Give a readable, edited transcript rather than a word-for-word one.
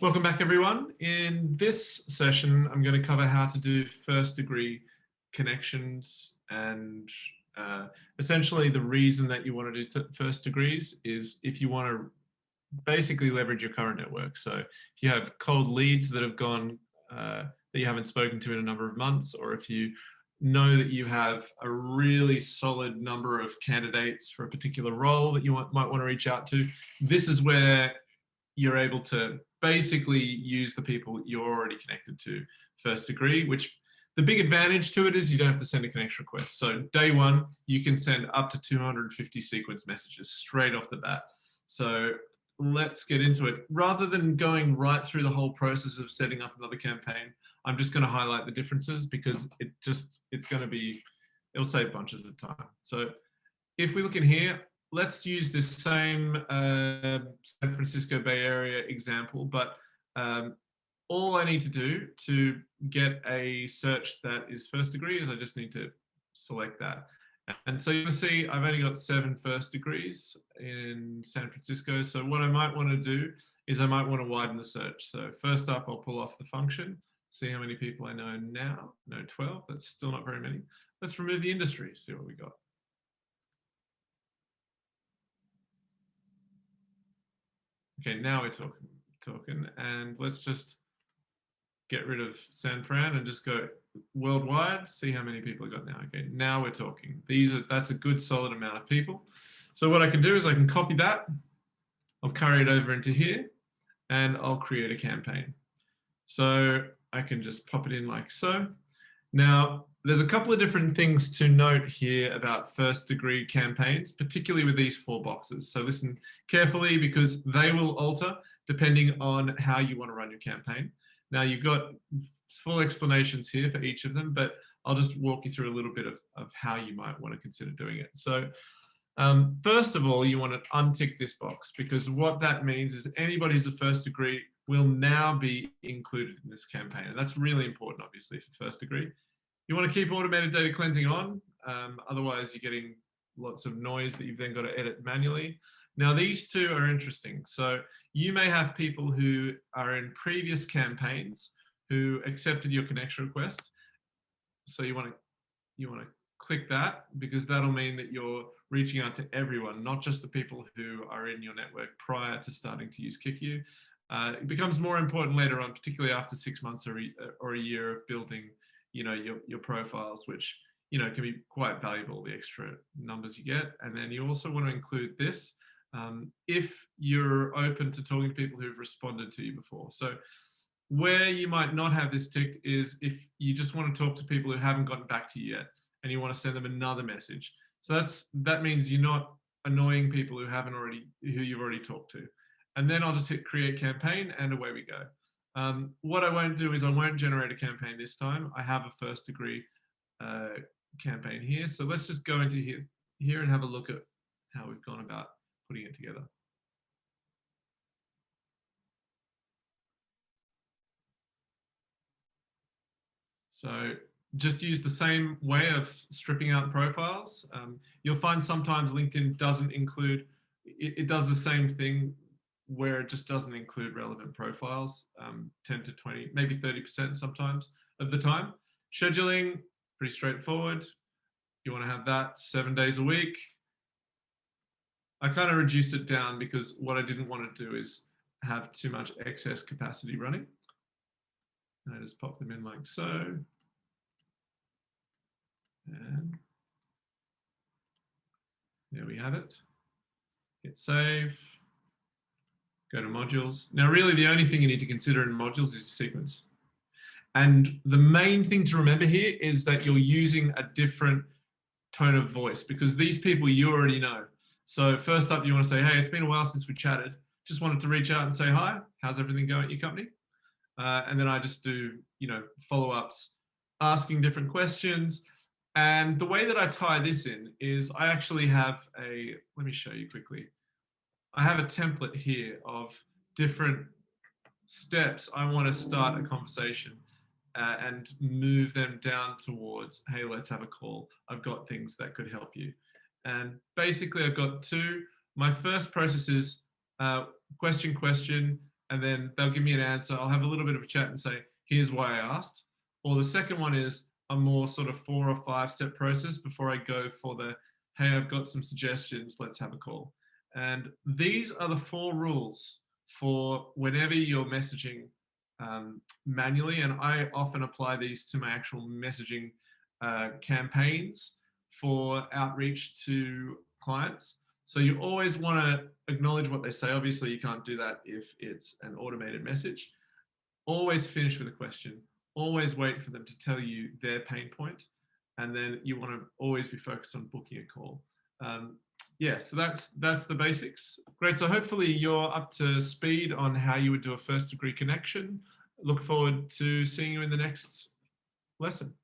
Welcome back, everyone. In this session, I'm going to cover how to do first degree connections, and essentially the reason that you want to do first degrees is if you want to basically leverage your current network. So if you have cold leads that have gone, that you haven't spoken to in a number of months, or if you know that you have a really solid number of candidates for a particular role that you might want to reach out to, this is where you're able to basically use the people you're already connected to first degree, which the big advantage to it is you don't have to send a connection request. So day one, you can send up to 250 sequence messages straight off the bat. So let's get into it. Rather than going right through the whole process of setting up another campaign, I'm just going to highlight the differences because it'll save bunches of time. So if we look in here, let's use this same San Francisco Bay Area example, but all I need to do to get a search that is first degree is I just need to select that. And so you can see I've only got 7 first degrees in San Francisco. So what I might want to do is I might want to widen the search. So first up, I'll pull off the function, see how many people I know now. No, 12, that's still not very many. Let's remove the industry, see what we got. Okay, now we're talking, and let's just get rid of San Fran and just go worldwide, see how many people I got now. Okay, now we're talking. That's a good solid amount of people. So what I can do is I can copy that, I'll carry it over into here, and I'll create a campaign. So I can just pop it in like so. Now, there's a couple of different things to note here about first degree campaigns, particularly with these 4 boxes. So listen carefully because they will alter depending on how you want to run your campaign. Now, you've got full explanations here for each of them, but I'll just walk you through a little bit of how you might want to consider doing it. So first of all, you want to untick this box because what that means is anybody who's a first degree will now be included in this campaign. And that's really important, obviously, for first degree. You want to keep automated data cleansing on, otherwise you're getting lots of noise that you've then got to edit manually. Now these two are interesting. So you may have people who are in previous campaigns who accepted your connection request. So you want to click that because that'll mean that you're reaching out to everyone, not just the people who are in your network prior to starting to use Kikioo. It becomes more important later on, particularly after 6 months or a year of building your profiles, which can be quite valuable, the extra numbers you get. And then you also want to include this if you're open to talking to people who've responded to you before. So where you might not have this ticked is if you just want to talk to people who haven't gotten back to you yet and you want to send them another message. So that means you're not annoying people who you've already talked to. And then I'll just hit create campaign and away we go. What I won't do is I won't generate a campaign this time. I have a first degree campaign here. So let's just go into here and have a look at how we've gone about putting it together. So just use the same way of stripping out profiles. You'll find sometimes LinkedIn doesn't include, it does the same thing where it just doesn't include relevant profiles, 10 to 20, maybe 30% sometimes of the time. Scheduling, pretty straightforward. You want to have that 7 days a week. I kind of reduced it down because what I didn't want to do is have too much excess capacity running. And I just pop them in like so. And there we have it. Hit save. Go to modules. Now, really, the only thing you need to consider in modules is sequence. And the main thing to remember here is that you're using a different tone of voice because these people you already know. So first up, you want to say, hey, it's been a while since we chatted. Just wanted to reach out and say hi. How's everything going at your company? And then I just do, follow-ups, asking different questions. And the way that I tie this in is I actually have let me show you quickly. I have a template here of different steps I want to start a conversation and move them down towards, hey, let's have a call. I've got things that could help you. And basically I've got 2. My first process is question, and then they'll give me an answer. I'll have a little bit of a chat and say, here's why I asked. Or the second one is a more sort of 4 or 5 step process before I go for the, hey, I've got some suggestions, let's have a call. And these are the 4 rules for whenever you're messaging manually. And I often apply these to my actual messaging campaigns for outreach to clients. So you always want to acknowledge what they say. Obviously, you can't do that if it's an automated message. Always finish with a question. Always wait for them to tell you their pain point. And then you want to always be focused on booking a call. Yeah, so that's the basics. Great. So hopefully you're up to speed on how you would do a first degree connection. Look forward to seeing you in the next lesson.